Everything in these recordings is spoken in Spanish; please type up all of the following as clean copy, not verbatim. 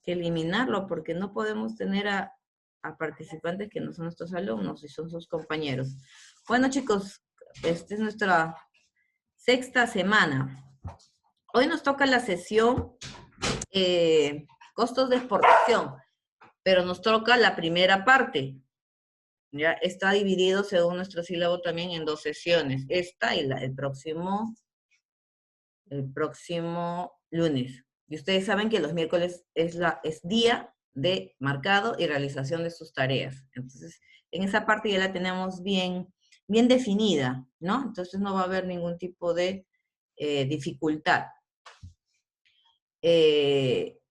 que eliminarlo porque no podemos tener a participantes que no son nuestros alumnos y son sus compañeros. Bueno, chicos, esta es nuestra sexta semana. Hoy nos toca la sesión costos de exportación, pero nos toca la primera parte. Ya está dividido según nuestro sílabo también en dos sesiones, esta y el próximo lunes. Y ustedes saben que los miércoles es día de marcado y realización de sus tareas. Entonces, en esa parte ya la tenemos bien definida, ¿no? Entonces no va a haber ningún tipo de dificultad.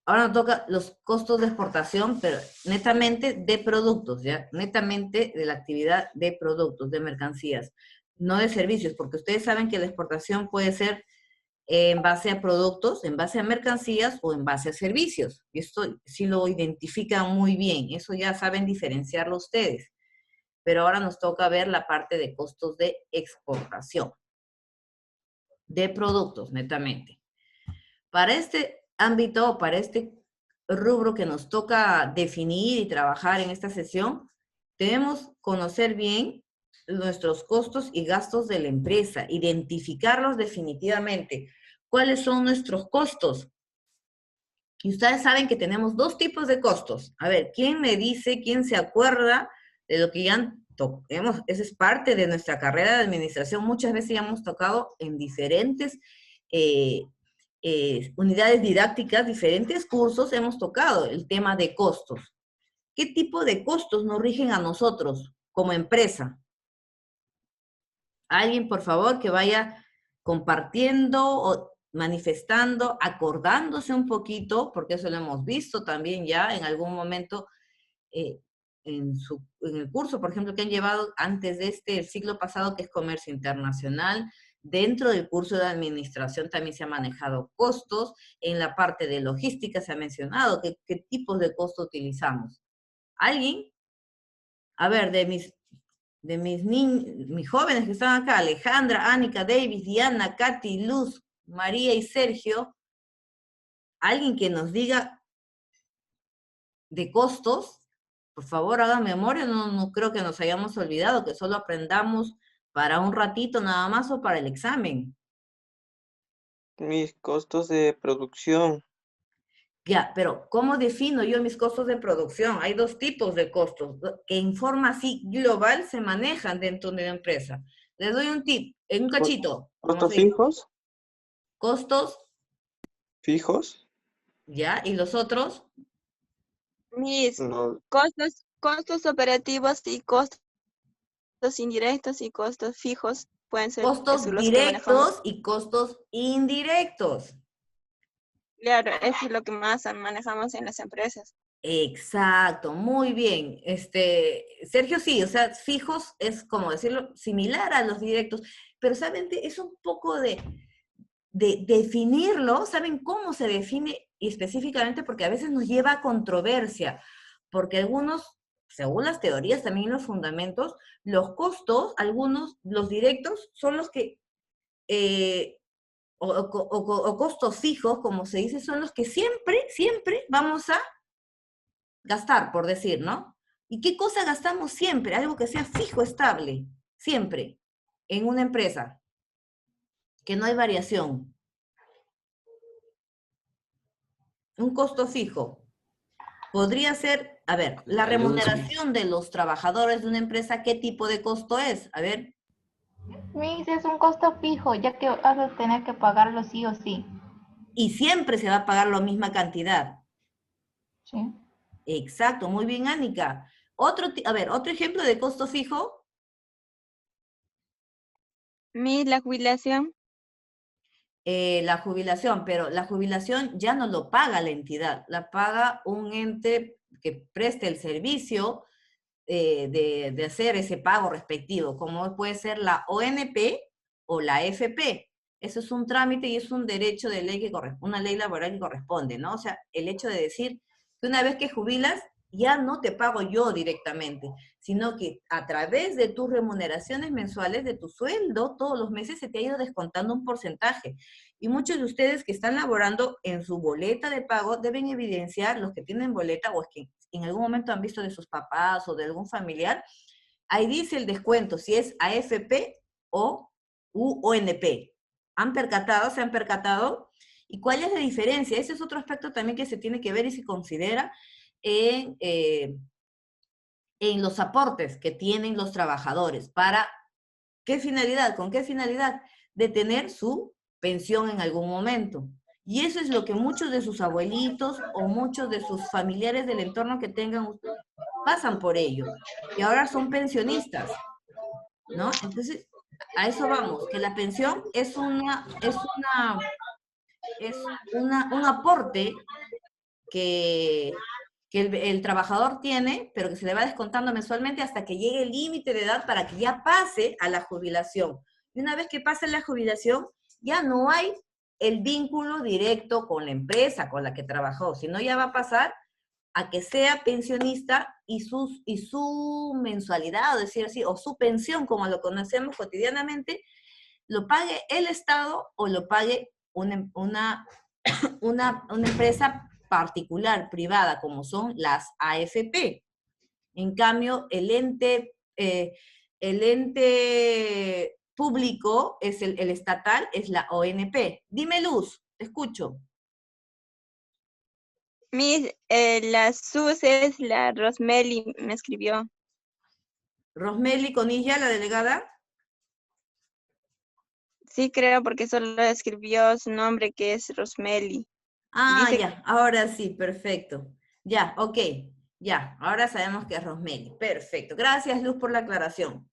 Ahora nos toca los costos de exportación, pero netamente de productos, ¿ya? Netamente de la actividad de productos, de mercancías, no de servicios, porque ustedes saben que la exportación puede ser en base a productos, en base a mercancías o en base a servicios. Y esto sí lo identifican muy bien, eso ya saben diferenciarlo ustedes. Pero ahora nos toca ver la parte de costos de exportación, de productos, netamente. Para este ámbito, para este rubro que nos toca definir y trabajar en esta sesión, debemos conocer bien nuestros costos y gastos de la empresa, identificarlos definitivamente. ¿Cuáles son nuestros costos? Y ustedes saben que tenemos dos tipos de costos. A ver, ¿quién me dice, quién se acuerda de lo que ya hemos, esa es parte de nuestra carrera de administración, muchas veces ya hemos tocado en diferentes unidades didácticas, diferentes cursos, hemos tocado el tema de costos. ¿Qué tipo de costos nos rigen a nosotros como empresa? Alguien, por favor, que vaya compartiendo o manifestando, acordándose un poquito, porque eso lo hemos visto también ya en algún momento eh, en el curso, por ejemplo, que han llevado antes de el ciclo pasado, que es comercio internacional. Dentro del curso de administración también se han manejado costos. En la parte de logística se ha mencionado qué tipos de costo utilizamos. ¿Alguien? A ver, mis jóvenes que están acá, Alejandra, Ánica, Davis, Diana, Katy, Luz, María y Sergio, alguien que nos diga de costos, por favor hagan memoria, no creo que nos hayamos olvidado, que solo aprendamos para un ratito nada más o para el examen. Mis costos de producción. Ya, pero ¿cómo defino yo mis costos de producción? Hay dos tipos de costos que en forma así global se manejan dentro de una empresa. Les doy un tip, un cachito, como ¿Costos se dice. fijos? Costos, ¿Fijos? ya, y los otros, Mis No. costos operativos y costos indirectos y costos fijos pueden ser esos costos los que manejamos. directos y costos indirectos. Claro, eso es lo que más manejamos en las empresas. Exacto, muy bien. Sergio, sí, o sea, fijos es como decirlo, similar a los directos, pero saben, es un poco de definirlo, ¿saben cómo se define específicamente? Porque a veces nos lleva a controversia, porque algunos, según las teorías, también los fundamentos, los costos, algunos, los directos, son los que, o costos fijos, como se dice, son los que siempre vamos a gastar, por decir, ¿no? ¿Y qué cosa gastamos siempre? Algo que sea fijo, estable, siempre, en una empresa, que no hay variación. Un costo fijo. Podría ser, a ver, la remuneración de los trabajadores de una empresa, ¿qué tipo de costo es? A ver. Miss, es un costo fijo, ya que vas a tener que pagarlo sí o sí. Y siempre se va a pagar la misma cantidad. Sí. Exacto, muy bien, Ánica. Otro ejemplo de costo fijo. La jubilación. La jubilación, pero la jubilación ya no lo paga la entidad, la paga un ente que preste el servicio de hacer ese pago respectivo, como puede ser la ONP o la FP. Eso es un trámite y es un derecho de ley que corresponde, una ley laboral que corresponde, ¿no? O sea, el hecho de decir que una vez que jubilas, ya no te pago yo directamente, sino que a través de tus remuneraciones mensuales, de tu sueldo, todos los meses se te ha ido descontando un porcentaje. Y muchos de ustedes que están laborando en su boleta de pago deben evidenciar, los que tienen boleta o es que en algún momento han visto de sus papás o de algún familiar, ahí dice el descuento, si es AFP o UONP. ¿Han percatado? ¿Se han percatado? ¿Y cuál es la diferencia? Ese es otro aspecto también que se tiene que ver y se considera en los aportes que tienen los trabajadores. ¿Para qué finalidad? ¿Con qué finalidad? De tener su pensión en algún momento. Y eso es lo que muchos de sus abuelitos o muchos de sus familiares del entorno que tengan pasan por ello. Y ahora son pensionistas, ¿no? Entonces, a eso vamos, que la pensión es un aporte que el trabajador tiene, pero que se le va descontando mensualmente hasta que llegue el límite de edad para que ya pase a la jubilación. Y una vez que pase la jubilación, ya no hay el vínculo directo con la empresa con la que trabajó, sino ya va a pasar a que sea pensionista y su mensualidad, o decir así, o su pensión, como lo conocemos cotidianamente, lo pague el Estado o lo pague una empresa particular, privada, como son las AFP. En cambio, el ente público, es el estatal, es la ONP. Dime, Luz, te escucho. La SUS es la Rosmeli, me escribió. Rosmeli Conilla, la delegada. Sí, creo, porque solo escribió su nombre, que es Rosmeli. Ah, Dice, ya, ahora sí, perfecto. Ya, ok, ya, ahora sabemos que es Rosmeli. Perfecto. Gracias, Luz, por la aclaración.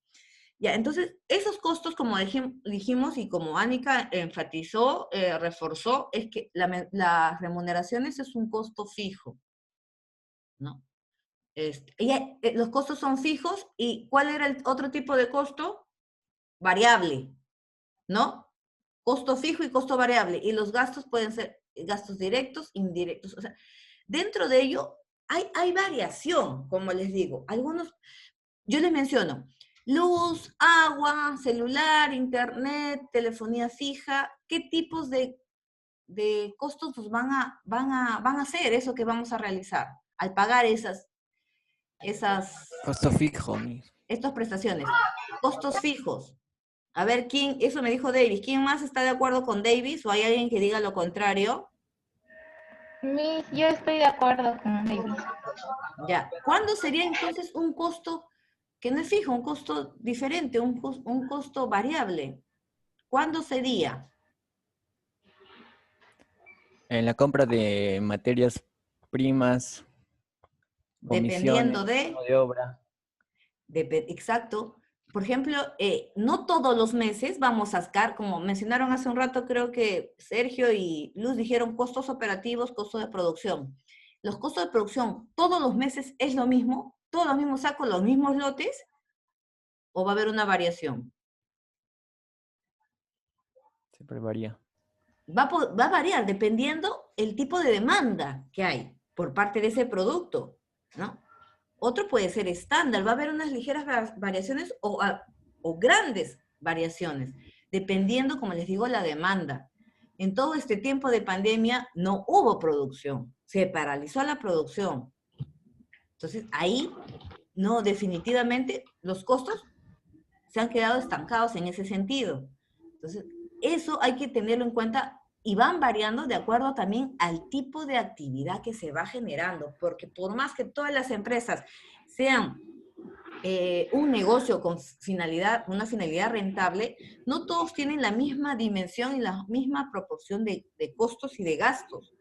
Ya, entonces, esos costos, como dijimos y como Ánica enfatizó, reforzó, es que las remuneraciones es un costo fijo, ¿no? Los costos son fijos, ¿y cuál era el otro tipo de costo? Variable, ¿no? Costo fijo y costo variable, y los gastos pueden ser gastos directos, indirectos, o sea, dentro de ello hay variación, como les digo, algunos, yo les menciono, luz, agua, celular, internet, telefonía fija, ¿qué tipos de costos nos van a ser eso que vamos a realizar al pagar esas Costo fijo. estas prestaciones? Costos fijos. A ver, eso me dijo Davis, ¿quién más está de acuerdo con Davis o hay alguien que diga lo contrario? Yo estoy de acuerdo con David. Ya, ¿cuándo sería entonces un costo que no es fijo, un costo diferente, un costo variable? ¿Cuándo sería? En la compra de materias primas, Dependiendo comisiones, mano de obra. exacto. Por ejemplo, no todos los meses vamos a sacar, como mencionaron hace un rato, creo que Sergio y Luz dijeron costos operativos, costos de producción. Los costos de producción, ¿todos los meses es lo mismo? ¿Todos los mismos sacos, los mismos lotes? ¿O va a haber una variación? Siempre varía. Va a variar dependiendo el tipo de demanda que hay por parte de ese producto, ¿no? Otro puede ser estándar, va a haber unas ligeras variaciones o grandes variaciones, dependiendo, como les digo, la demanda. En todo este tiempo de pandemia no hubo producción, se paralizó la producción. Entonces, ahí, no, definitivamente, los costos se han quedado estancados en ese sentido. Entonces, eso hay que tenerlo en cuenta y van variando de acuerdo también al tipo de actividad que se va generando, porque por más que todas las empresas sean un negocio con una finalidad rentable, no todos tienen la misma dimensión y la misma proporción de costos y de gastos.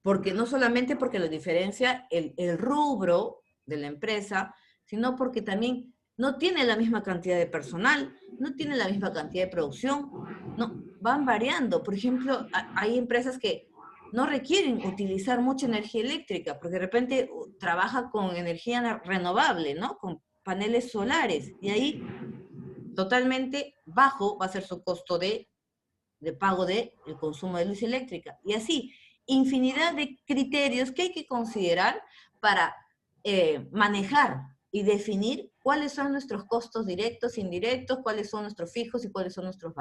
Porque no solamente porque lo diferencia el rubro de la empresa, sino porque también no tiene la misma cantidad de personal, no tiene la misma cantidad de producción, no, van variando. Por ejemplo, hay empresas que no requieren utilizar mucha energía eléctrica, porque de repente trabaja con energía renovable, ¿no? Con paneles solares, y ahí totalmente bajo va a ser su costo de pago del consumo de luz eléctrica. Y así, infinidad de criterios que hay que considerar para manejar y definir cuáles son nuestros costos directos, indirectos, cuáles son nuestros fijos y cuáles son nuestros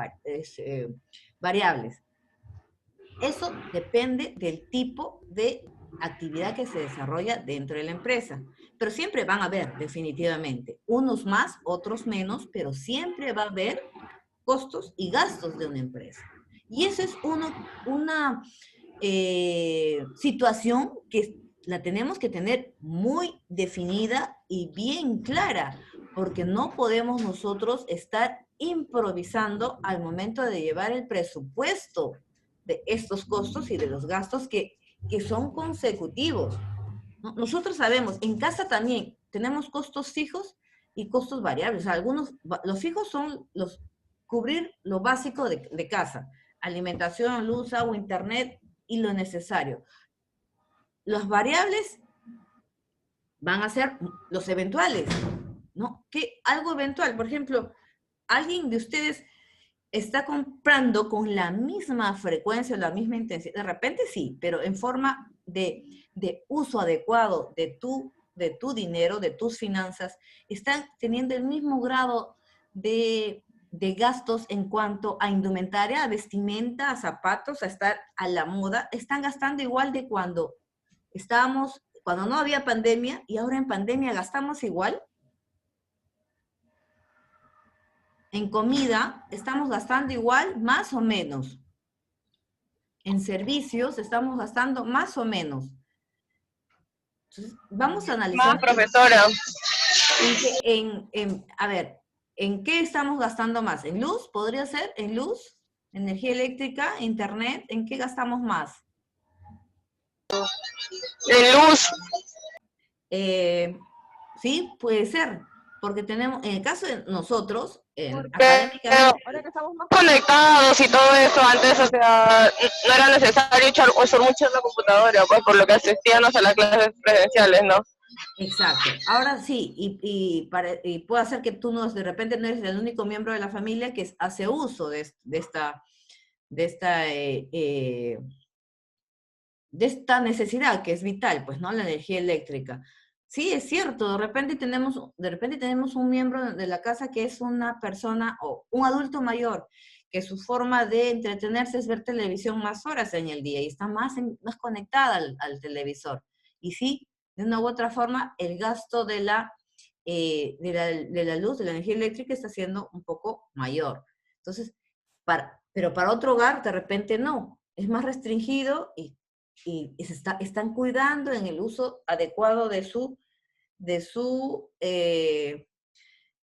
variables. Eso depende del tipo de actividad que se desarrolla dentro de la empresa. Pero siempre van a haber, definitivamente, unos más, otros menos, pero siempre va a haber costos y gastos de una empresa. Y eso es una situación que la tenemos que tener muy definida y bien clara, porque no podemos nosotros estar improvisando al momento de llevar el presupuesto de estos costos y de los gastos que son consecutivos, ¿no? Nosotros sabemos, en casa también tenemos costos fijos y costos variables. O sea, los fijos son cubrir lo básico de casa, alimentación, luz, agua, internet y lo necesario. Los variables van a ser los eventuales, ¿no? Que algo eventual, por ejemplo, alguien de ustedes está comprando con la misma frecuencia, la misma intensidad, de repente sí, pero en forma de uso adecuado de tu dinero, de tus finanzas, están teniendo el mismo grado de gastos en cuanto a indumentaria, a vestimenta, a zapatos, a estar a la moda, están gastando igual de cuando cuando no había pandemia, y ahora en pandemia gastamos igual. En comida estamos gastando igual, más o menos. En servicios estamos gastando más o menos. Entonces, vamos a analizar. Más, profesora. A ver, ¿en qué estamos gastando más? ¿En luz? ¿Podría ser? ¿En luz? ¿Energía eléctrica? ¿Internet? ¿En qué gastamos más? En luz. Sí, puede ser. Porque tenemos, en el caso de nosotros, Porque académicamente, ahora que estamos más conectados y todo eso, antes, o sea, no era necesario usar mucho la computadora, pues por lo que asistíamos a las clases presenciales, ¿no? exacto. Ahora sí, y puede ser que tú no, de repente no eres el único miembro de la familia que hace uso de esta necesidad que es vital, pues, ¿no? La energía eléctrica. Sí, es cierto, de repente tenemos un miembro de la casa que es una persona o un adulto mayor, que su forma de entretenerse es ver televisión más horas en el día y está más conectada al televisor. Y sí, de una u otra forma, el gasto de la luz, de la energía eléctrica está siendo un poco mayor. Entonces, pero para otro hogar, de repente no, es más restringido y están cuidando en el uso adecuado en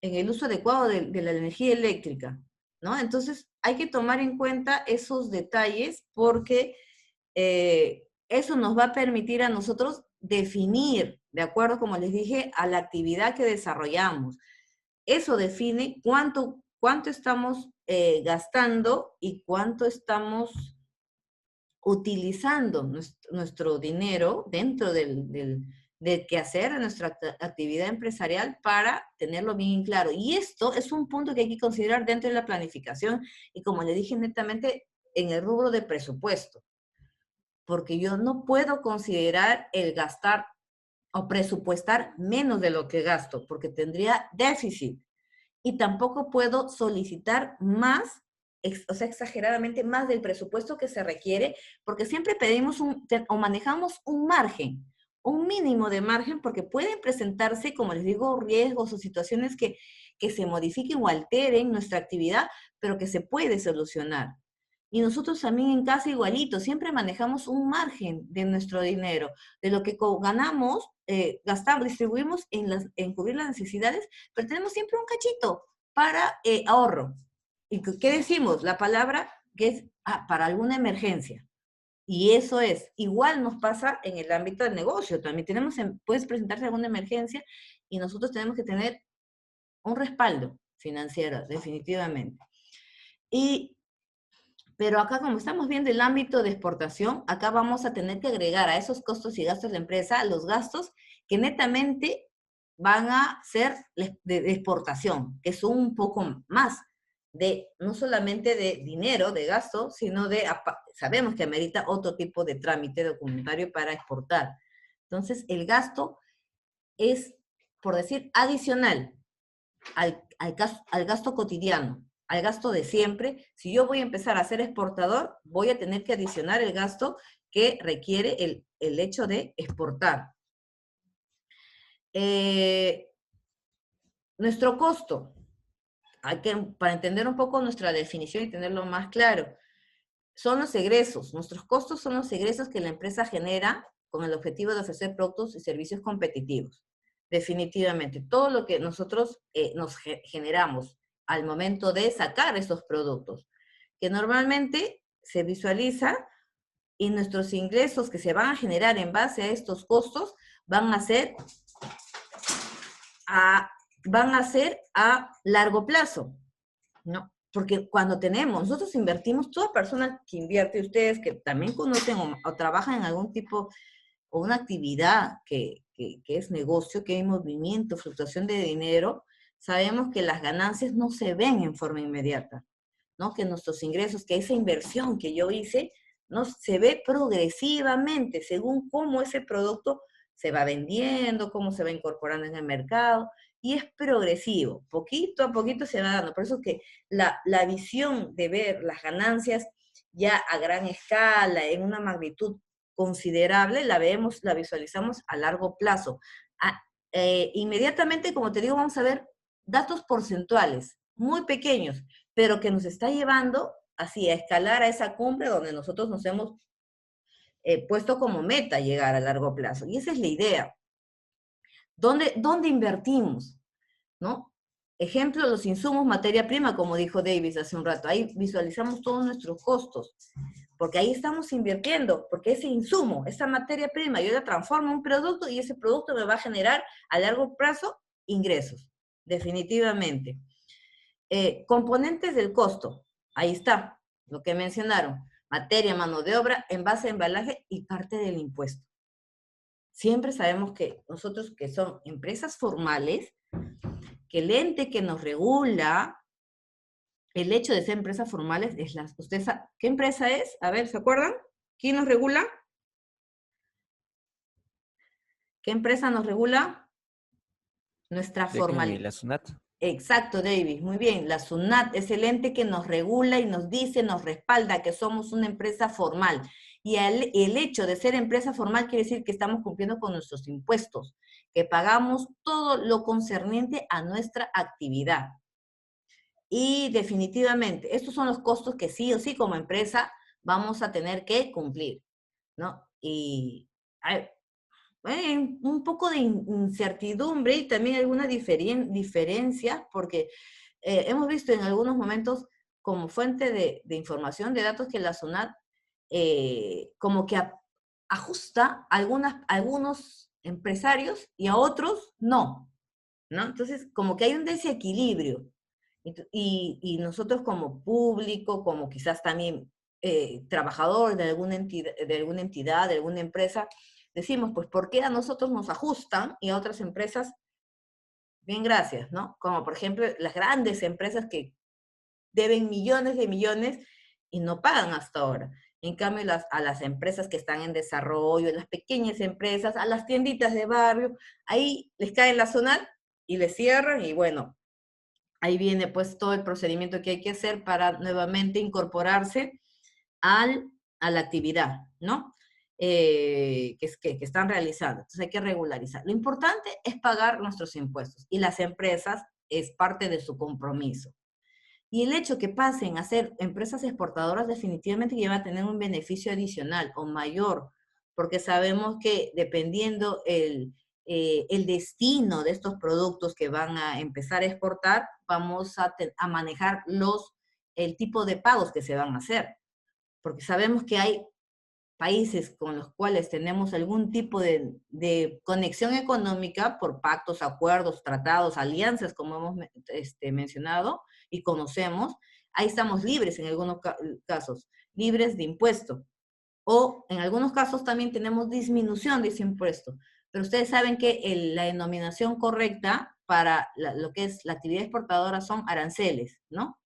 el uso adecuado de la energía eléctrica, ¿no? Entonces, hay que tomar en cuenta esos detalles porque eso nos va a permitir a nosotros definir, de acuerdo, como les dije, a la actividad que desarrollamos. Eso define cuánto estamos gastando y cuánto estamos utilizando nuestro dinero dentro del quehacer de nuestra actividad empresarial para tenerlo bien claro. Y esto es un punto que hay que considerar dentro de la planificación y como le dije netamente, en el rubro de presupuesto. Porque yo no puedo considerar el gastar o presupuestar menos de lo que gasto, porque tendría déficit. Y tampoco puedo solicitar más, o sea, exageradamente más del presupuesto que se requiere, porque siempre pedimos o manejamos un margen, un mínimo de margen, porque pueden presentarse, como les digo, riesgos o situaciones que se modifiquen o alteren nuestra actividad, pero que se puede solucionar. Y nosotros también en casa igualito, siempre manejamos un margen de nuestro dinero, de lo que ganamos, gastamos, distribuimos en cubrir las necesidades, pero tenemos siempre un cachito para ahorro. ¿Y qué decimos? La palabra que es para alguna emergencia. Y eso es, igual nos pasa en el ámbito del negocio, también puedes presentarse alguna emergencia y nosotros tenemos que tener un respaldo financiero, definitivamente. Pero acá, como estamos viendo el ámbito de exportación, acá vamos a tener que agregar a esos costos y gastos de la empresa los gastos que netamente van a ser de exportación, que son un poco más no solamente de dinero, de gasto, sino sabemos que amerita otro tipo de trámite documentario para exportar. Entonces, el gasto es, por decir, adicional al gasto cotidiano. al gasto de siempre. Si yo voy a empezar a ser exportador, voy a tener que adicionar el gasto que requiere el hecho de exportar. Nuestro costo, para entender un poco nuestra definición y tenerlo más claro, son los egresos. Nuestros costos son los egresos que la empresa genera con el objetivo de ofrecer productos y servicios competitivos. Definitivamente, todo lo que nosotros nos generamos al momento de sacar esos productos, que normalmente se visualiza, y nuestros ingresos que se van a generar en base a estos costos van a ser a largo plazo, ¿no? Porque cuando nosotros invertimos, toda persona que invierte, ustedes que también conocen o trabajan en algún tipo o una actividad que es negocio, que hay movimiento, fluctuación de dinero, sabemos que las ganancias no se ven en forma inmediata, ¿no? Que nuestros ingresos, que esa inversión que yo hice, ¿no? Se ve progresivamente según cómo ese producto se va vendiendo, cómo se va incorporando en el mercado, y es progresivo, poquito a poquito se va dando. Por eso es que la visión de ver las ganancias ya a gran escala, en una magnitud considerable, la visualizamos a largo plazo. Inmediatamente, como te digo, vamos a ver datos porcentuales muy pequeños, pero que nos está llevando así a escalar a esa cumbre donde nosotros nos hemos puesto como meta llegar a largo plazo. Y esa es la idea. ¿Dónde invertimos? ¿No? Ejemplo, los insumos, materia prima, como dijo Davis hace un rato. Ahí visualizamos todos nuestros costos, porque ahí estamos invirtiendo, porque ese insumo, esa materia prima, yo la transformo en un producto y ese producto me va a generar a largo plazo ingresos, definitivamente. Componentes del costo, ahí está, lo que mencionaron, materia, mano de obra, envase, embalaje y parte del impuesto. Siempre sabemos que nosotros que son empresas formales, que el ente que nos regula, el hecho de ser empresas formales es ¿qué empresa es? A ver, ¿se acuerdan? ¿Quién nos regula? ¿Qué empresa nos regula? Nuestra formalidad. La SUNAT. Exacto, David, muy bien. La SUNAT es el ente que nos regula y nos dice, nos respalda que somos una empresa formal. Y el hecho de ser empresa formal quiere decir que estamos cumpliendo con nuestros impuestos, que pagamos todo lo concerniente a nuestra actividad. Y definitivamente, estos son los costos que sí o sí como empresa vamos a tener que cumplir, ¿no? Y hay un poco de incertidumbre y también alguna diferencia, porque hemos visto en algunos momentos como fuente de información, de datos, que la SUNAT como que ajusta a algunos empresarios y a otros no, ¿no? Entonces, como que hay un desequilibrio. Y nosotros como público, como quizás también trabajador de alguna entidad, de alguna empresa, decimos, pues, ¿por qué a nosotros nos ajustan y a otras empresas, bien, gracias, ¿no? Como por ejemplo las grandes empresas que deben millones de millones y no pagan hasta ahora. En cambio, a las empresas que están en desarrollo, las pequeñas empresas, a las tienditas de barrio, ahí les cae la SUNAT y les cierran y bueno, ahí viene pues todo el procedimiento que hay que hacer para nuevamente incorporarse a la actividad, ¿no? Que están realizando. Entonces hay que regularizar. Lo importante es pagar nuestros impuestos y las empresas es parte de su compromiso. Y el hecho que pasen a ser empresas exportadoras definitivamente lleva a tener un beneficio adicional o mayor, porque sabemos que dependiendo el destino de estos productos que van a empezar a exportar, vamos a manejar el tipo de pagos que se van a hacer. Porque sabemos que hay países con los cuales tenemos algún tipo de conexión económica por pactos, acuerdos, tratados, alianzas, como hemos mencionado y conocemos, ahí estamos libres en algunos casos, libres de impuesto. O en algunos casos también tenemos disminución de ese impuesto. Pero ustedes saben que la denominación correcta para lo que es la actividad exportadora son aranceles, ¿no?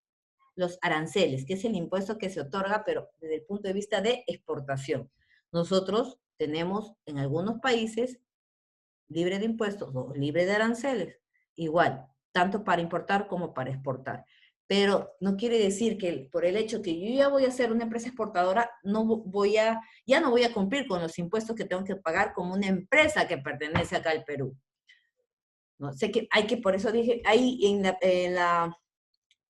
Los aranceles, que es el impuesto que se otorga, pero desde el punto de vista de exportación. Nosotros tenemos en algunos países libre de impuestos o libre de aranceles, igual, tanto para importar como para exportar. pero no quiere decir que por el hecho que yo ya voy a ser una empresa exportadora, ya no voy a cumplir con los impuestos que tengo que pagar como una empresa que pertenece acá al Perú. ¿No? Sé que por eso dije, ahí en la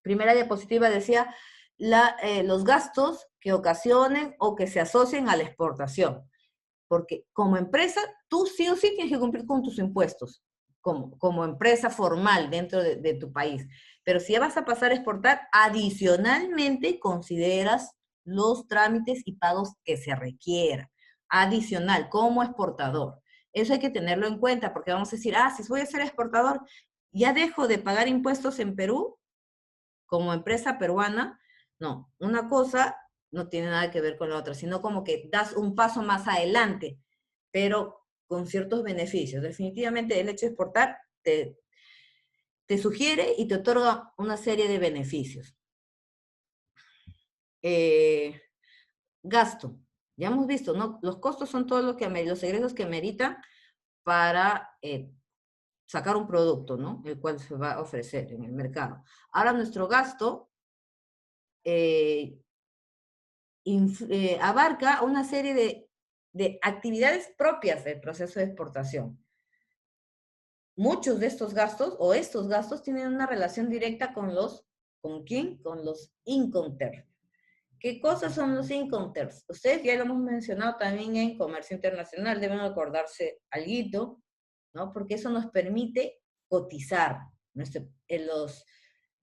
primera diapositiva decía los gastos que ocasionen o que se asocien a la exportación. Porque como empresa, tú sí o sí tienes que cumplir con tus impuestos, como empresa formal dentro de tu país. Pero si ya vas a pasar a exportar, adicionalmente consideras los trámites y pagos que se requieran. Adicional, como exportador. Eso hay que tenerlo en cuenta, porque vamos a decir, si voy a ser exportador, ya dejo de pagar impuestos en Perú, como empresa peruana. No, una cosa no tiene nada que ver con la otra, sino como que das un paso más adelante, pero con ciertos beneficios. Definitivamente el hecho de exportar te sugiere y te otorga una serie de beneficios. Gasto. Ya hemos visto, ¿no? Los costos son todo los egresos que meritan para sacar un producto, ¿no? El cual se va a ofrecer en el mercado. Ahora nuestro gasto abarca una serie de actividades propias del proceso de exportación. Muchos de estos gastos, o estos gastos, tienen una relación directa con ¿con quién? Con los Incoterms. ¿Qué cosas son los Incoterms? Ustedes ya lo hemos mencionado también en comercio internacional, deben acordarse alguito, ¿no? Porque eso nos permite cotizar.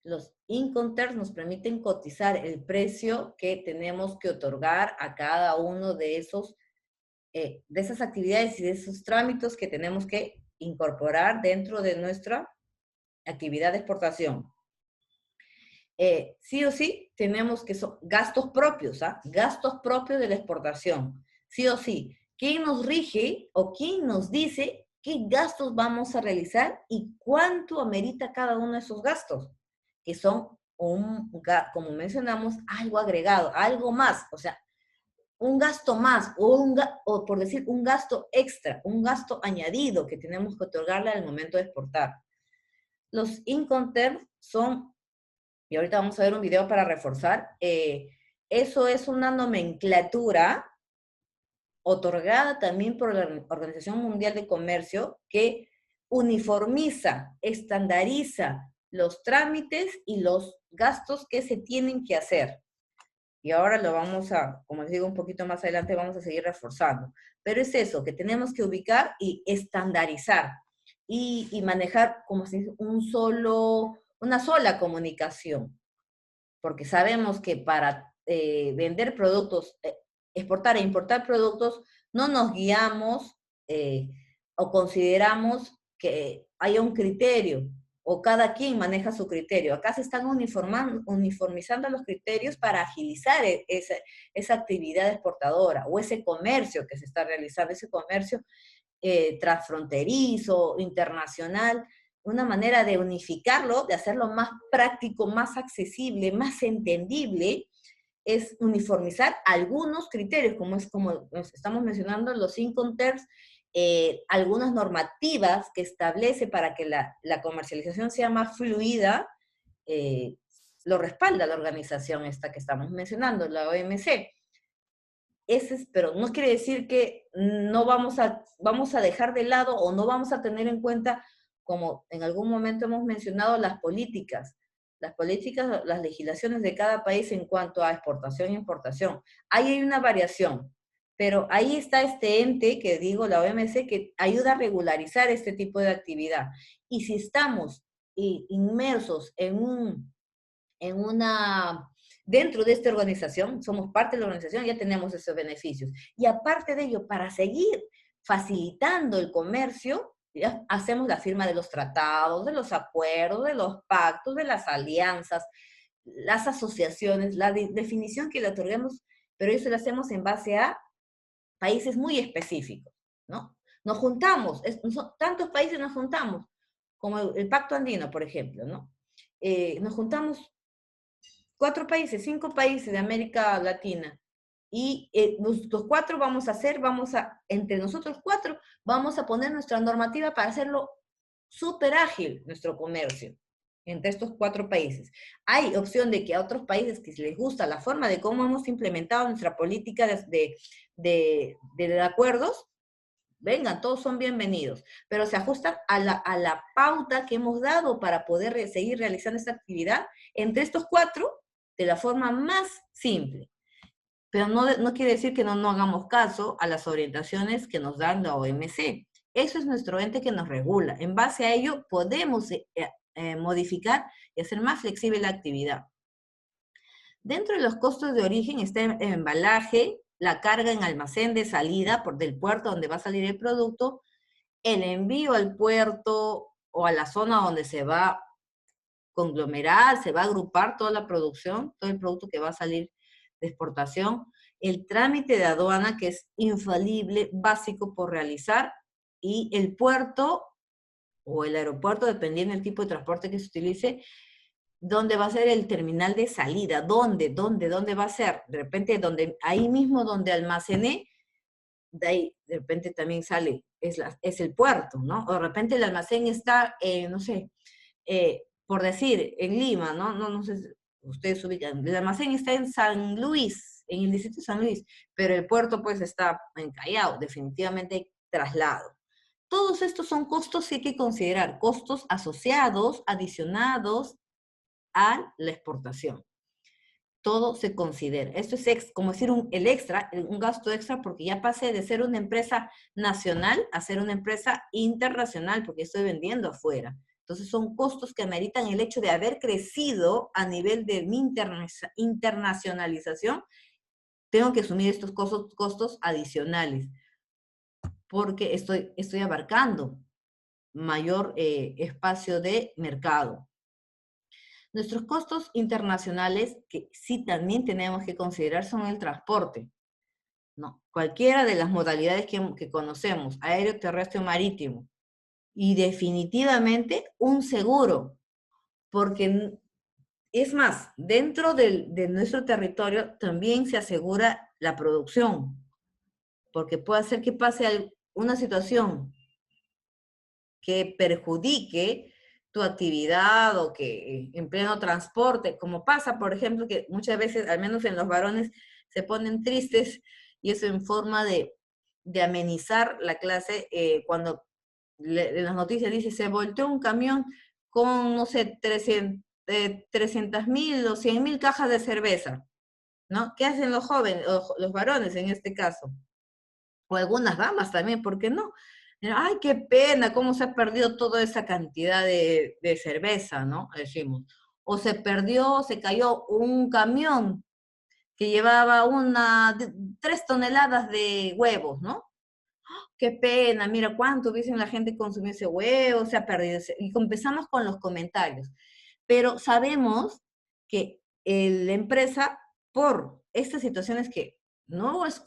Los Incoterms nos permiten cotizar el precio que tenemos que otorgar a cada uno de esas actividades y de esos trámites que tenemos que incorporar dentro de nuestra actividad de exportación. Sí o sí tenemos que son gastos propios, gastos propios de la exportación. Sí o sí. ¿Quién nos rige o quién nos dice qué gastos vamos a realizar y cuánto amerita cada uno de esos gastos? Que son, como mencionamos, algo agregado, algo más, o sea, un gasto más, o por decir, un gasto extra, un gasto añadido que tenemos que otorgarle al momento de exportar. Los Incoterms son, y ahorita vamos a ver un video para reforzar, eso es una nomenclatura otorgada también por la Organización Mundial de Comercio que uniformiza, estandariza los trámites y los gastos que se tienen que hacer. Y ahora lo vamos como les digo, un poquito más adelante vamos a seguir reforzando. Pero es eso, que tenemos que ubicar y estandarizar y manejar como si una sola comunicación. Porque sabemos que para vender productos, exportar e importar productos, no nos guiamos o consideramos que haya un criterio o cada quien maneja su criterio. Acá se están uniformizando los criterios para agilizar esa actividad exportadora o ese comercio que se está realizando, ese comercio transfronterizo, internacional, una manera de unificarlo, de hacerlo más práctico, más accesible, más entendible, es uniformizar algunos criterios, como estamos mencionando los Incoterms, algunas normativas que establece para que la comercialización sea más fluida, lo respalda la organización esta que estamos mencionando, la OMC. Pero no quiere decir que no vamos a dejar de lado o no vamos a tener en cuenta, como en algún momento hemos mencionado, las políticas, las legislaciones de cada país en cuanto a exportación e importación. Ahí hay una variación, pero ahí está este ente que digo, la OMC, que ayuda a regularizar este tipo de actividad. Y si estamos inmersos dentro de esta organización, somos parte de la organización, ya tenemos esos beneficios. Y aparte de ello, para seguir facilitando el comercio, ya hacemos la firma de los tratados, de los acuerdos, de los pactos, de las alianzas, las asociaciones, la definición que le otorguemos, pero eso lo hacemos en base a países muy específicos, ¿no? Nos juntamos, tantos países nos juntamos, como el Pacto Andino, por ejemplo, ¿no? Nos juntamos 4 países, 5 países de América Latina, y los 4 entre nosotros 4, vamos a poner nuestra normativa para hacerlo súper ágil, nuestro comercio. entre estos 4 países. Hay opción de que a otros países que les gusta la forma de cómo hemos implementado nuestra política de acuerdos, vengan, todos son bienvenidos, pero se ajustan a la pauta que hemos dado para poder seguir realizando esta actividad entre estos 4 de la forma más simple. Pero no quiere decir que no hagamos caso a las orientaciones que nos dan la OMC. Eso es nuestro ente que nos regula. En base a ello, podemos modificar y hacer más flexible la actividad. Dentro de los costos de origen está el embalaje, la carga en almacén de salida del puerto donde va a salir el producto, el envío al puerto o a la zona donde se va a conglomerar, se va a agrupar toda la producción, todo el producto que va a salir de exportación, el trámite de aduana que es infalible, básico por realizar, y el puerto o el aeropuerto, dependiendo del tipo de transporte que se utilice, ¿dónde va a ser el terminal de salida? ¿Dónde va a ser? De repente, ahí mismo donde almacené, de ahí de repente también sale, es el puerto, ¿no? O de repente el almacén está, no sé, por decir, en Lima, ¿no? No sé si ustedes ubican, el almacén está en San Luis, en el distrito de San Luis, pero el puerto pues está en Callao, definitivamente traslado. Todos estos son costos que hay que considerar, costos asociados, adicionados a la exportación. Todo se considera. Esto es como decir el extra, un gasto extra, porque ya pasé de ser una empresa nacional a ser una empresa internacional, porque estoy vendiendo afuera. Entonces son costos que ameritan el hecho de haber crecido a nivel de mi internacionalización. Tengo que asumir estos costos adicionales, porque estoy abarcando mayor espacio de mercado. Nuestros costos internacionales, que sí también tenemos que considerar, son el transporte, ¿no? Cualquiera de las modalidades que conocemos, aéreo, terrestre o marítimo. Y definitivamente un seguro, porque es más, dentro de nuestro territorio también se asegura la producción, porque puede ser que pase una situación que perjudique tu actividad o que en pleno transporte, como pasa, por ejemplo, que muchas veces, al menos en los varones, se ponen tristes y eso en forma de amenizar la clase cuando en las noticias dice, se volteó un camión con, no sé, 300.000 o 100.000 cajas de cerveza, ¿no? ¿Qué hacen los jóvenes, o los varones en este caso? O algunas damas también, ¿por qué no? Ay, qué pena, cómo se ha perdido toda esa cantidad de cerveza, ¿no? Decimos. O se cayó un camión que llevaba 3 toneladas de huevos, ¿no? Qué pena, mira cuánto hubiesen la gente consumido ese huevo, se ha perdido. Y empezamos con los comentarios. Pero sabemos que la empresa, por estas situaciones que no es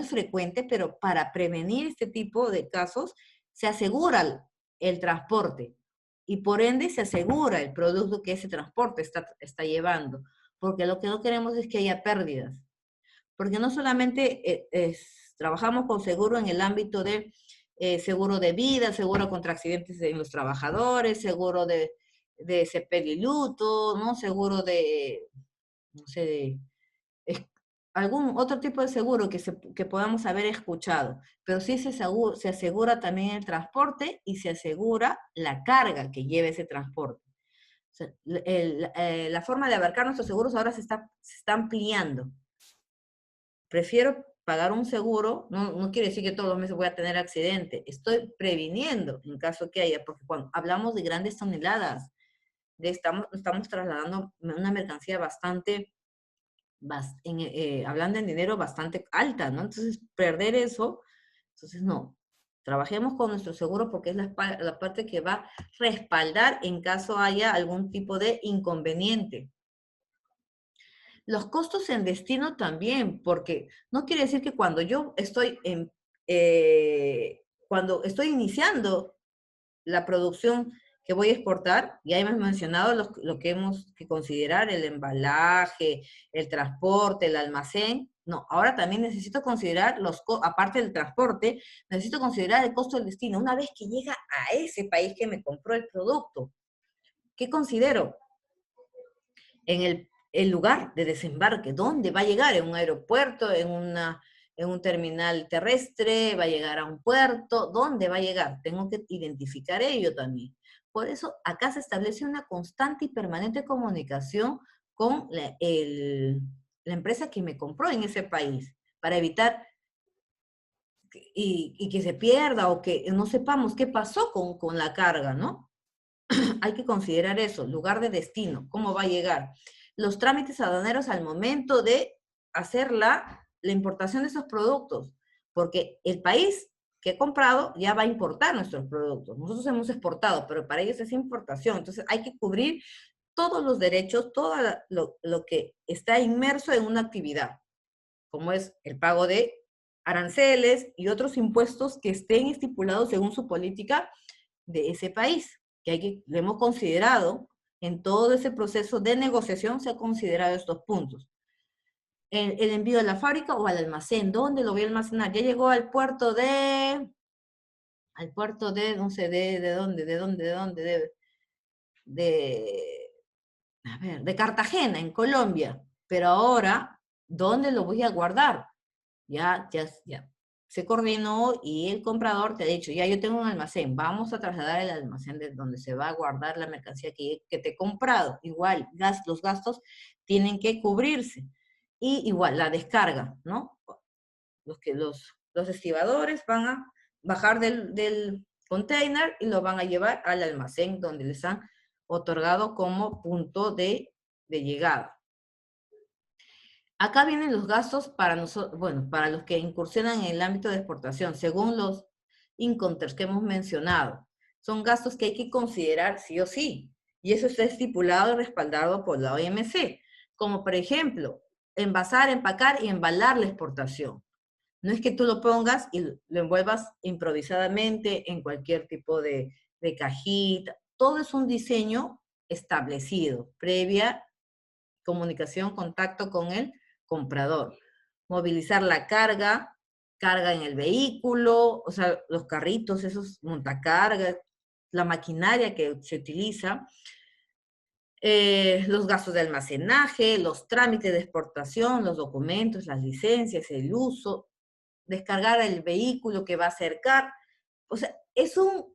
frecuente, pero para prevenir este tipo de casos, se asegura el transporte y por ende se asegura el producto que ese transporte está llevando, porque lo que no queremos es que haya pérdidas, porque no solamente trabajamos con seguro en el ámbito de seguro de vida, seguro contra accidentes en los trabajadores, seguro de sepelio y luto, ¿no? Seguro no sé, algún otro tipo de seguro que podamos haber escuchado, pero sí se asegura también el transporte y se asegura la carga que lleva ese transporte. O sea, la forma de abarcar nuestros seguros ahora se está ampliando. Prefiero pagar un seguro, no quiere decir que todos los meses voy a tener accidente, estoy previniendo en caso que haya, porque cuando hablamos de grandes toneladas, estamos trasladando una mercancía bastante, hablando en dinero, bastante alta, ¿no? Entonces, perder eso, entonces no. Trabajemos con nuestro seguro porque es la parte que va a respaldar en caso haya algún tipo de inconveniente. Los costos en destino también, porque no quiere decir que cuando yo estoy cuando estoy iniciando la producción que voy a exportar, ya hemos mencionado lo que hemos que considerar, el embalaje, el transporte, el almacén. No, ahora también necesito considerar aparte del transporte, necesito considerar el costo del destino, una vez que llega a ese país que me compró el producto. ¿Qué considero? En el lugar de desembarque, ¿dónde va a llegar? ¿En un aeropuerto, en un terminal terrestre, va a llegar a un puerto? ¿Dónde va a llegar? Tengo que identificar ello también. Por eso acá se establece una constante y permanente comunicación con la empresa que me compró en ese país, para evitar y que se pierda o que no sepamos qué pasó con la carga, ¿no? Hay que considerar eso, lugar de destino, cómo va a llegar. Los trámites aduaneros al momento de hacer la importación de esos productos, porque el país que ha comprado ya va a importar nuestros productos. Nosotros hemos exportado, pero para ellos es importación. Entonces hay que cubrir todos los derechos, todo lo que está inmerso en una actividad, como es el pago de aranceles y otros impuestos que estén estipulados según su política de ese país, que lo hemos considerado en todo ese proceso de negociación, se ha considerado estos puntos. El envío a la fábrica o al almacén, ¿dónde lo voy a almacenar? Ya llegó al puerto de, no sé, ¿de dónde? A ver, de Cartagena, en Colombia. Pero ahora, ¿dónde lo voy a guardar? Ya se coordinó y el comprador te ha dicho, ya yo tengo un almacén, vamos a trasladar el almacén de donde se va a guardar la mercancía que te he comprado. Igual, los gastos tienen que cubrirse. Y igual, la descarga, ¿no? Los estibadores van a bajar del container y lo van a llevar al almacén donde les han otorgado como punto de llegada. Acá vienen los gastos para nosotros, bueno, para los que incursionan en el ámbito de exportación, según los Incoterms que hemos mencionado. Son gastos que hay que considerar sí o sí, y eso está estipulado y respaldado por la OMC, como por ejemplo, envasar, empacar y embalar la exportación. No es que tú lo pongas y lo envuelvas improvisadamente en cualquier tipo de cajita. Todo es un diseño establecido, previa comunicación, contacto con el comprador. Movilizar la carga en el vehículo, o sea, los carritos, esos montacargas, la maquinaria que se utiliza, los gastos de almacenaje, los trámites de exportación, los documentos, las licencias, el uso, descargar el vehículo que va a acercar. O sea, es un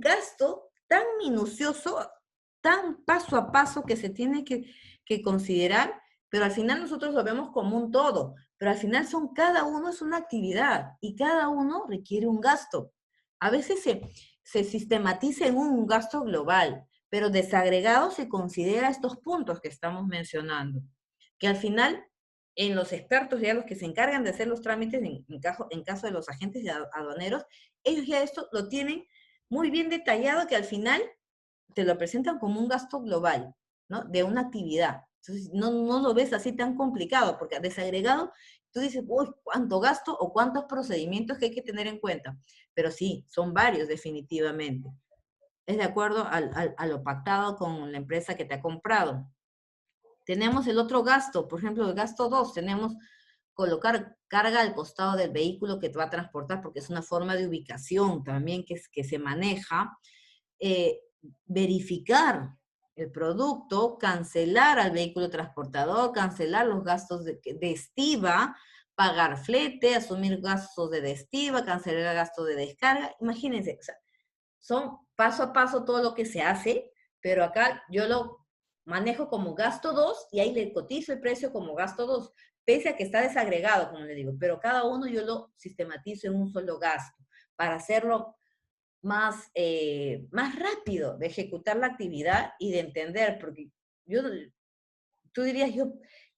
gasto tan minucioso, tan paso a paso que se tiene que considerar, pero al final nosotros lo vemos como un todo, pero al final cada uno es una actividad y cada uno requiere un gasto. A veces se sistematiza en un gasto global, pero desagregado se considera estos puntos que estamos mencionando, que al final en los expertos, ya los que se encargan de hacer los trámites, en caso de los agentes aduaneros, ellos ya esto lo tienen muy bien detallado, que al final te lo presentan como un gasto global, ¿no? De una actividad. Entonces, no lo ves así tan complicado, porque desagregado, tú dices, uy, ¿cuánto gasto o cuántos procedimientos que hay que tener en cuenta? Pero sí, son varios definitivamente. Es de acuerdo a lo pactado con la empresa que te ha comprado. Tenemos el otro gasto, por ejemplo, el gasto 2, tenemos colocar carga al costado del vehículo que te va a transportar, porque es una forma de ubicación también que se maneja. Verificar el producto, cancelar al vehículo transportador, cancelar los gastos de estiva, pagar flete, asumir gastos de estiva, cancelar gastos de descarga. Imagínense, o sea, son paso a paso todo lo que se hace, pero acá yo lo manejo como gasto 2 y ahí le cotizo el precio como gasto 2, pese a que está desagregado, como le digo, pero cada uno yo lo sistematizo en un solo gasto para hacerlo más rápido de ejecutar la actividad y de entender, porque tú dirías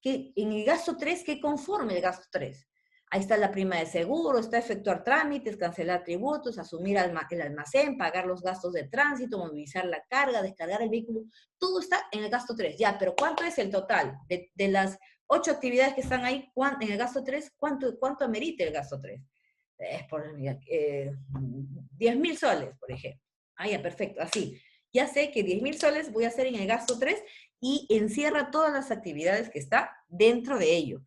que en el gasto 3, ¿qué conforme el gasto 3? Ahí está la prima de seguro, está efectuar trámites, cancelar tributos, asumir el almacén, pagar los gastos de tránsito, movilizar la carga, descargar el vehículo. Todo está en el gasto 3. Ya, pero ¿cuánto es el total? De las 8 actividades que están ahí, en el gasto 3, ¿cuánto amerita el gasto 3? 10.000 soles, por ejemplo. Ah, ya, perfecto, así. Ya sé que 10.000 soles voy a hacer en el gasto 3 y encierra todas las actividades que está dentro de ello.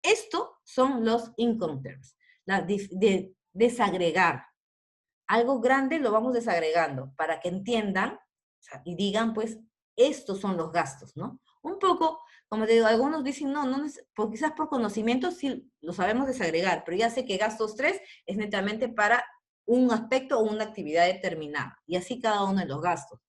Esto son los Incoterms, de desagregar. Algo grande lo vamos desagregando para que entiendan, o sea, y digan, pues, estos son los gastos, ¿no? Un poco, como te digo, algunos dicen, no, quizás por conocimiento sí lo sabemos desagregar, pero ya sé que gastos 3 es netamente para un aspecto o una actividad determinada, y así cada uno de los gastos.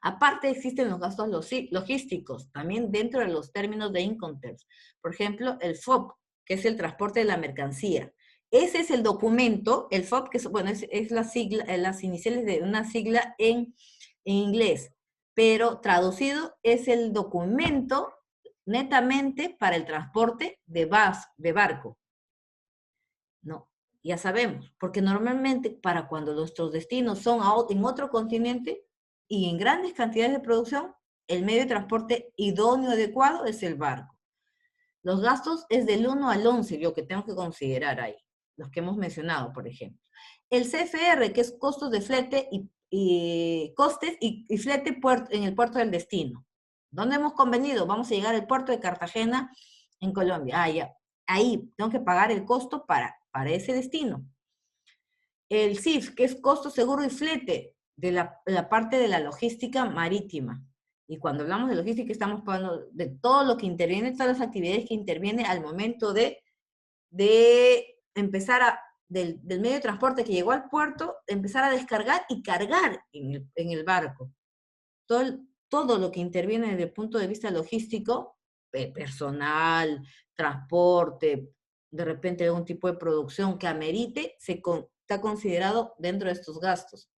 Aparte existen los gastos logísticos, también dentro de los términos de Incoterms. Por ejemplo, el FOB, que es el transporte de la mercancía. Ese es el documento, el FOB, que es, bueno, es la sigla, las iniciales de una sigla en inglés, pero traducido es el documento netamente para el transporte de barco. No, ya sabemos, porque normalmente para cuando nuestros destinos son en otro continente y en grandes cantidades de producción, el medio de transporte idóneo adecuado es el barco. Los gastos es del 1 al 11, lo que tengo que considerar ahí, los que hemos mencionado, por ejemplo. El CFR, que es costos de flete costes y flete en el puerto del destino. ¿Dónde hemos convenido? Vamos a llegar al puerto de Cartagena, en Colombia. Ah, ya. Ahí tengo que pagar el costo para ese destino. El CIF, que es costo, seguro y flete, de la parte de la logística marítima. Y cuando hablamos de logística estamos hablando de todo lo que interviene, todas las actividades que intervienen al momento de empezar del medio de transporte que llegó al puerto, empezar a descargar y cargar en el barco. Todo lo que interviene desde el punto de vista logístico, personal, transporte, de repente algún tipo de producción que amerite, está considerado dentro de estos gastos.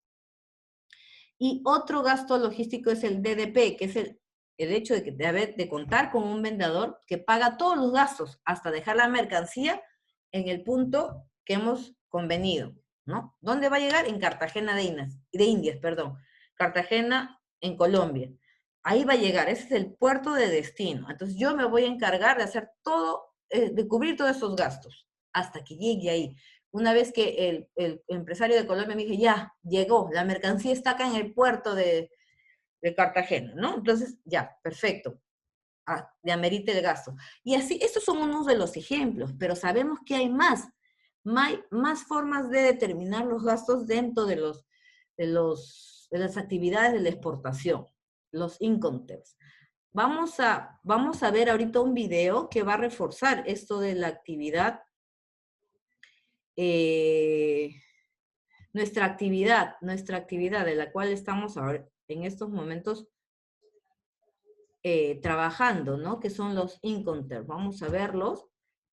Y otro gasto logístico es el DDP, que es el hecho de contar con un vendedor que paga todos los gastos hasta dejar la mercancía en el punto que hemos convenido, ¿no? ¿Dónde va a llegar? En Cartagena de Indias, perdón. Cartagena en Colombia. Ahí va a llegar, ese es el puerto de destino. Entonces yo me voy a encargar de hacer todo, de cubrir todos esos gastos, hasta que llegue ahí. Una vez que el empresario de Colombia me dijo, ya, llegó, la mercancía está acá en el puerto de Cartagena, ¿no? Entonces, ya, perfecto. Le amerite el gasto. Y así, estos son unos de los ejemplos, pero sabemos que hay más formas de determinar los gastos dentro de las actividades de la exportación, los Incoterms. Vamos a ver ahorita un video que va a reforzar esto de la actividad, nuestra actividad de la cual estamos ahora, en estos momentos trabajando, ¿no? Que son los Incoterms. Vamos a verlos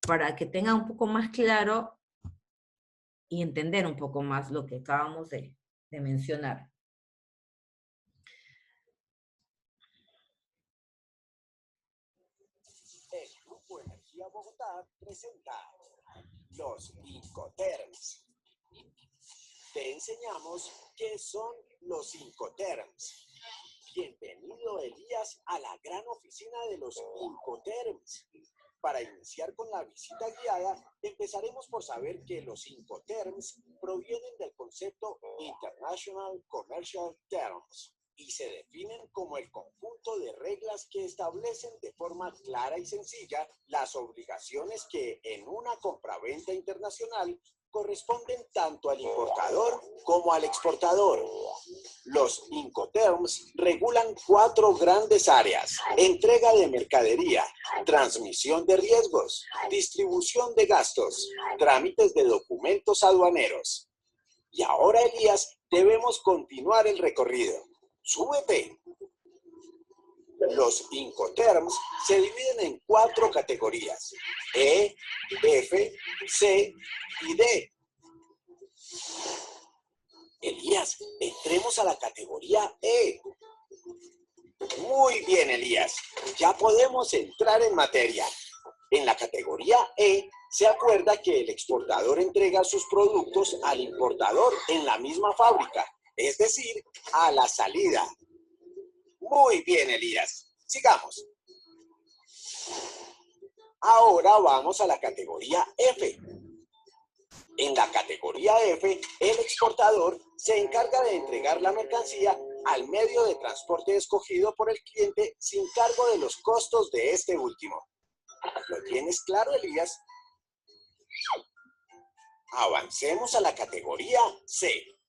para que tengan un poco más claro y entender un poco más lo que acabamos de mencionar. El Grupo Energía Bogotá presenta los Incoterms. Te enseñamos qué son los Incoterms. Bienvenido, Elías, a la gran oficina de los Incoterms. Para iniciar con la visita guiada, empezaremos por saber que los Incoterms provienen del concepto International Commercial Terms y se definen como el conjunto de reglas que establecen de forma clara y sencilla las obligaciones que en una compraventa internacional corresponden tanto al importador como al exportador. Los Incoterms regulan 4 grandes áreas: entrega de mercadería, transmisión de riesgos, distribución de gastos, trámites de documentos aduaneros. Y ahora, Elías, debemos continuar el recorrido. ¡Súbete! Los Incoterms se dividen en 4 categorías: E, F, C y D. Elías, entremos a la categoría E. Muy bien, Elías. Ya podemos entrar en materia. En la categoría E, se acuerda que el exportador entrega sus productos al importador en la misma fábrica, es decir, a la salida. Muy bien, Elías. Sigamos. Ahora vamos a la categoría F. En la categoría F, el exportador se encarga de entregar la mercancía al medio de transporte escogido por el cliente sin cargo de los costos de este último. ¿Lo tienes claro, Elías? Avancemos a la categoría C.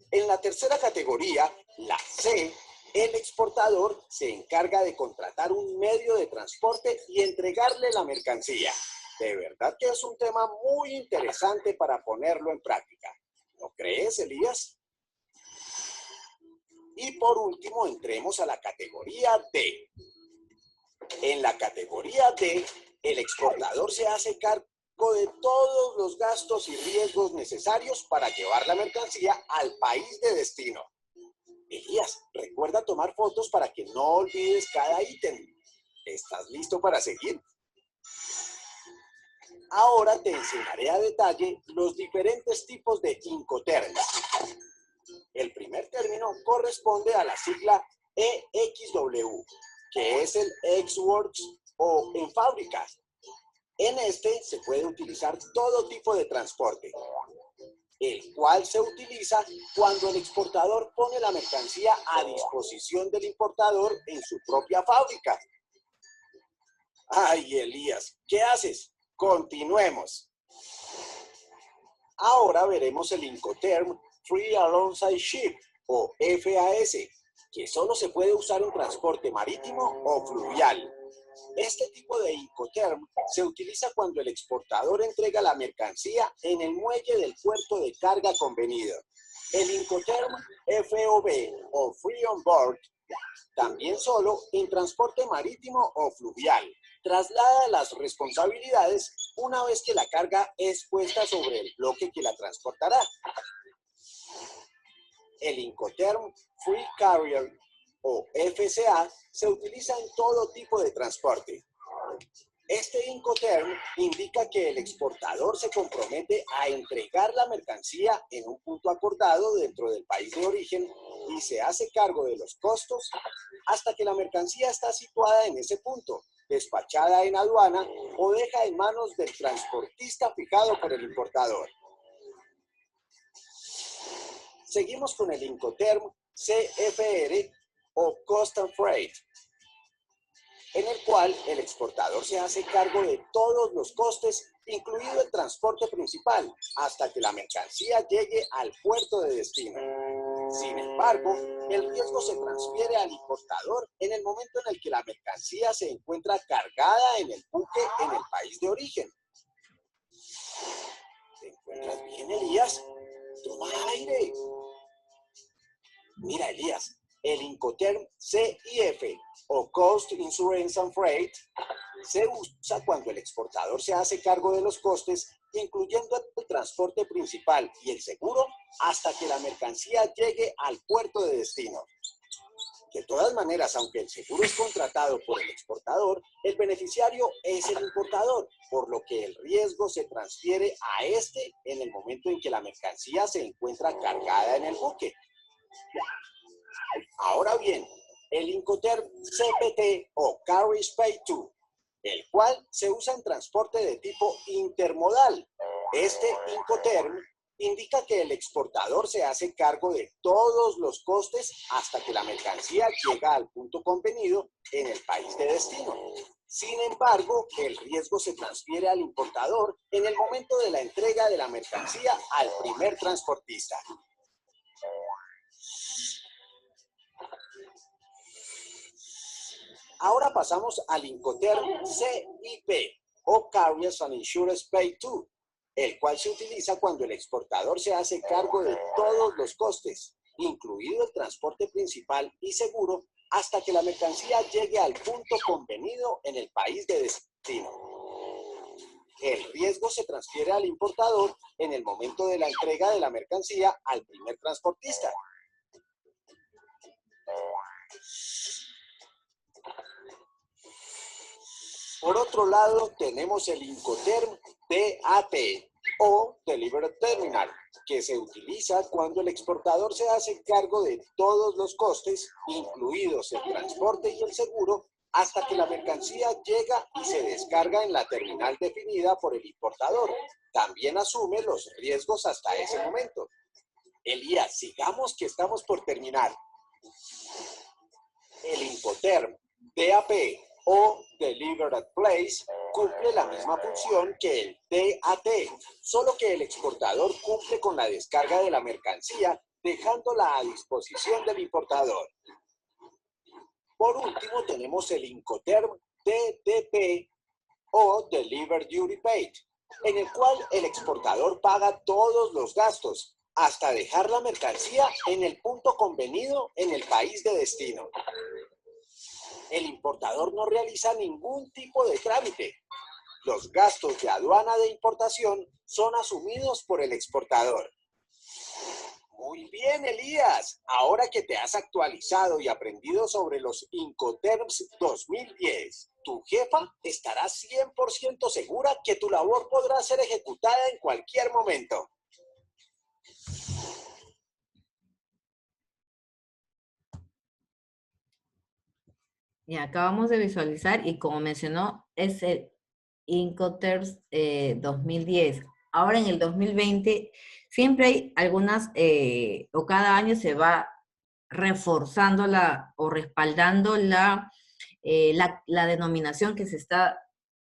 En la tercera categoría, la C, El exportador se encarga de contratar un medio de transporte y entregarle la mercancía. De verdad que es un tema muy interesante para ponerlo en práctica. ¿No crees, Elías? Y por último, entremos a la categoría D. En la categoría D, el exportador se hace cargo de todos los gastos y riesgos necesarios para llevar la mercancía al país de destino. Elías, recuerda tomar fotos para que no olvides cada ítem. ¿Estás listo para seguir? Ahora te enseñaré a detalle los diferentes tipos de Incoterms. El primer término corresponde a la sigla EXW, que es el ex-works o en fábricas. En este se puede utilizar todo tipo de transporte, el cual se utiliza cuando el exportador pone la mercancía a disposición del importador en su propia fábrica. ¡Ay, Elías! ¿Qué haces? Continuemos. Ahora veremos el Incoterm Free Alongside Ship o FAS, que solo se puede usar en transporte marítimo o fluvial. Este tipo de Incoterm se utiliza cuando el exportador entrega la mercancía en el muelle del puerto de carga convenido. El Incoterm FOB o Free On Board, también solo en transporte marítimo o fluvial, traslada las responsabilidades una vez que la carga es puesta sobre el bloque que la transportará. El Incoterm Free Carrier o FCA se utiliza en todo tipo de transporte. Este Incoterm indica que el exportador se compromete a entregar la mercancía en un punto acordado dentro del país de origen y se hace cargo de los costos hasta que la mercancía está situada en ese punto, despachada en aduana o deja en manos del transportista fijado por el importador. Seguimos con el Incoterm CFR o Cost and Freight, en el cual el exportador se hace cargo de todos los costes, incluido el transporte principal, hasta que la mercancía llegue al puerto de destino. Sin embargo, el riesgo se transfiere al importador en el momento en el que la mercancía se encuentra cargada en el buque en el país de origen. ¿Te encuentras bien, Elías? Toma aire. Mira, Elías, el Incoterm CIF o Cost Insurance and Freight se usa cuando el exportador se hace cargo de los costes, incluyendo el transporte principal y el seguro, hasta que la mercancía llegue al puerto de destino. De todas maneras, aunque el seguro es contratado por el exportador, el beneficiario es el importador, por lo que el riesgo se transfiere a este en el momento en que la mercancía se encuentra cargada en el buque. Ahora bien, el Incoterm CPT o Carriage Pay To, el cual se usa en transporte de tipo intermodal. Este Incoterm indica que el exportador se hace cargo de todos los costes hasta que la mercancía llega al punto convenido en el país de destino. Sin embargo, el riesgo se transfiere al importador en el momento de la entrega de la mercancía al primer transportista. Ahora pasamos al Incoterm CIP o Carriers and Insurance Pay To, el cual se utiliza cuando el exportador se hace cargo de todos los costes, incluido el transporte principal y seguro, hasta que la mercancía llegue al punto convenido en el país de destino. El riesgo se transfiere al importador en el momento de la entrega de la mercancía al primer transportista. Por otro lado, tenemos el Incoterm DAT o Delivery Terminal, que se utiliza cuando el exportador se hace cargo de todos los costes, incluidos el transporte y el seguro, hasta que la mercancía llega y se descarga en la terminal definida por el importador. También asume los riesgos hasta ese momento. Elías, sigamos que estamos por terminar. El Incoterm DAP o Delivered at Place cumple la misma función que el DAT, solo que el exportador cumple con la descarga de la mercancía, dejándola a disposición del importador. Por último, tenemos el Incoterm DDP o Delivered Duty Paid, en el cual el exportador paga todos los gastos hasta dejar la mercancía en el punto convenido en el país de destino. El importador no realiza ningún tipo de trámite. Los gastos de aduana de importación son asumidos por el exportador. Muy bien, Elías. Ahora que te has actualizado y aprendido sobre los Incoterms 2010, tu jefa estará 100% segura que tu labor podrá ser ejecutada en cualquier momento. Y acabamos de visualizar, y como mencionó, es el Incoterms 2010. Ahora en el 2020 siempre hay algunas, o cada año se va reforzando o respaldando la denominación que se está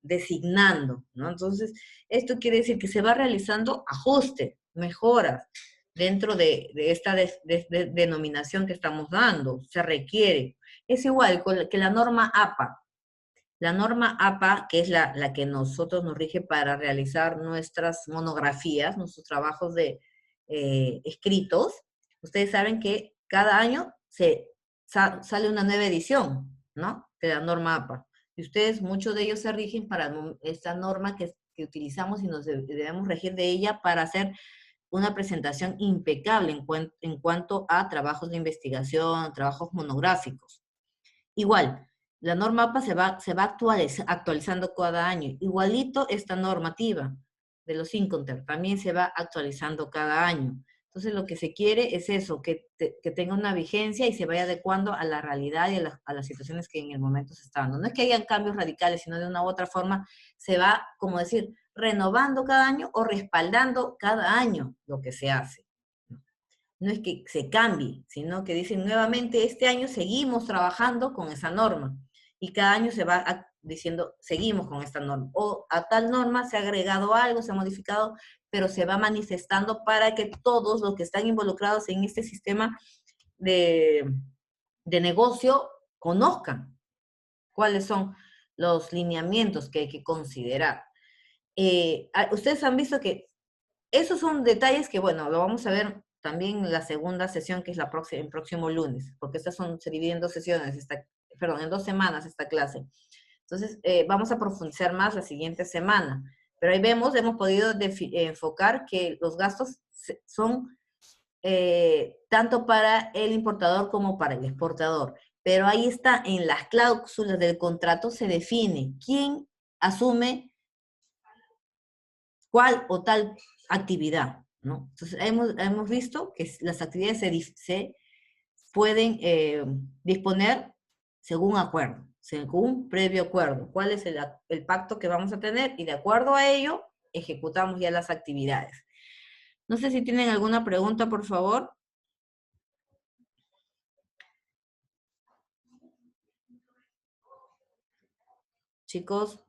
designando, ¿no? Entonces, esto quiere decir que se va realizando ajuste, mejoras dentro de esta denominación que estamos dando, se requiere. Es igual que la norma APA. La norma APA, que es la que nosotros nos rige para realizar nuestras monografías, nuestros trabajos de escritos, ustedes saben que cada año sale una nueva edición, ¿no? De la norma APA. Y ustedes, muchos de ellos se rigen para esta norma que utilizamos y nos debemos regir de ella para hacer una presentación impecable en cuanto a trabajos de investigación, trabajos monográficos. Igual, la norma APA se va actualizando cada año. Igualito esta normativa de los Incoterms también se va actualizando cada año. Entonces lo que se quiere es eso, que tenga una vigencia y se vaya adecuando a la realidad y a las situaciones que en el momento se están dando. No es que hayan cambios radicales, sino de una u otra forma se va, como decir, renovando cada año o respaldando cada año lo que se hace. No es que se cambie, sino que dicen nuevamente, este año seguimos trabajando con esa norma. Y cada año se va diciendo, seguimos con esta norma. O a tal norma se ha agregado algo, se ha modificado, pero se va manifestando para que todos los que están involucrados en este sistema de negocio conozcan cuáles son los lineamientos que hay que considerar. Ustedes han visto que esos son detalles que, bueno, lo vamos a ver también en la segunda sesión, que es el próximo lunes, porque se dividen en 2 sesiones, en 2 semanas esta clase. Entonces, vamos a profundizar más la siguiente semana. Pero ahí hemos podido enfocar que los gastos son tanto para el importador como para el exportador. Pero ahí está, en las cláusulas del contrato se define quién asume cuál o tal actividad, ¿no? Entonces, hemos visto que las actividades se pueden disponer según acuerdo, según previo acuerdo. ¿Cuál es el pacto que vamos a tener? Y de acuerdo a ello, ejecutamos ya las actividades. No sé si tienen alguna pregunta, por favor. Chicos,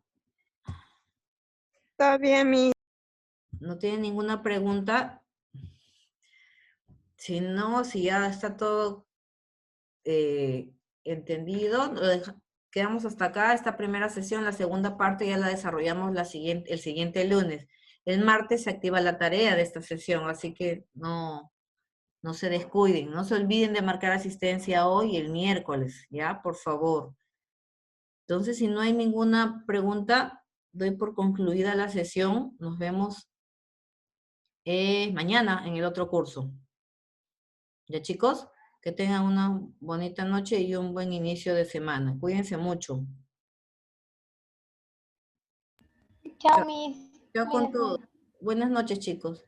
Está bien, mi. ¿no tienen ninguna pregunta? Si no, si ya está todo entendido, quedamos hasta acá, esta primera sesión. La segunda parte ya la desarrollamos el siguiente lunes. El martes se activa la tarea de esta sesión, así que no se descuiden, no se olviden de marcar asistencia hoy y el miércoles, ¿ya? Por favor. Entonces, si no hay ninguna pregunta, doy por concluida la sesión. Nos vemos mañana en el otro curso. ¿Ya, chicos? Que tengan una bonita noche y un buen inicio de semana. Cuídense mucho. Chao, Miss. Chao con Cuídense. todo. Buenas noches, chicos.